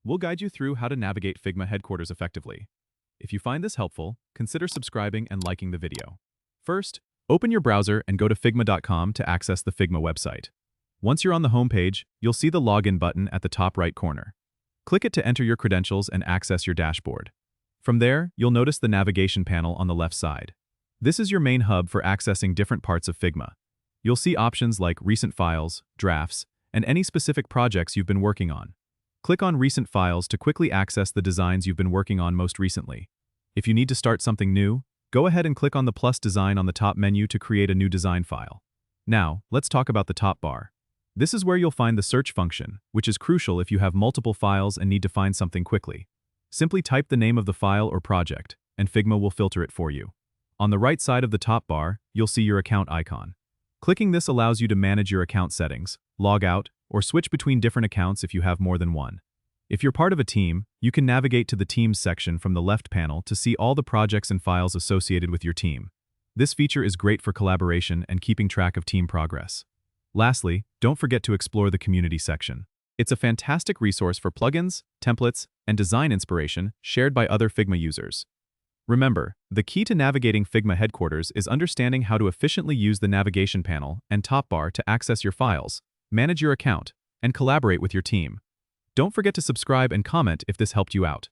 we'll guide you through how to navigate Figma Headquarters effectively. If you find this helpful, consider subscribing and liking the video. First, open your browser and go to figma.com to access the Figma website. Once you're on the home page, you'll see the Login button at the top right corner. Click it to enter your credentials and access your dashboard. From there, you'll notice the navigation panel on the left side. This is your main hub for accessing different parts of Figma. You'll see options like recent files, drafts, and any specific projects you've been working on. Click on Recent Files to quickly access the designs you've been working on most recently. If you need to start something new, go ahead and click on the plus design on the top menu to create a new design file. Now, let's talk about the top bar. This is where you'll find the search function, which is crucial if you have multiple files and need to find something quickly. Simply type the name of the file or project, and Figma will filter it for you. On the right side of the top bar, you'll see your account icon. Clicking this allows you to manage your account settings, log out, or switch between different accounts if you have more than one. If you're part of a team, you can navigate to the Teams section from the left panel to see all the projects and files associated with your team. This feature is great for collaboration and keeping track of team progress. Lastly, don't forget to explore the Community section. It's a fantastic resource for plugins, templates, and design inspiration shared by other Figma users. Remember, the key to navigating Figma Headquarters is understanding how to efficiently use the navigation panel and top bar to access your files, manage your account, and collaborate with your team. Don't forget to subscribe and comment if this helped you out.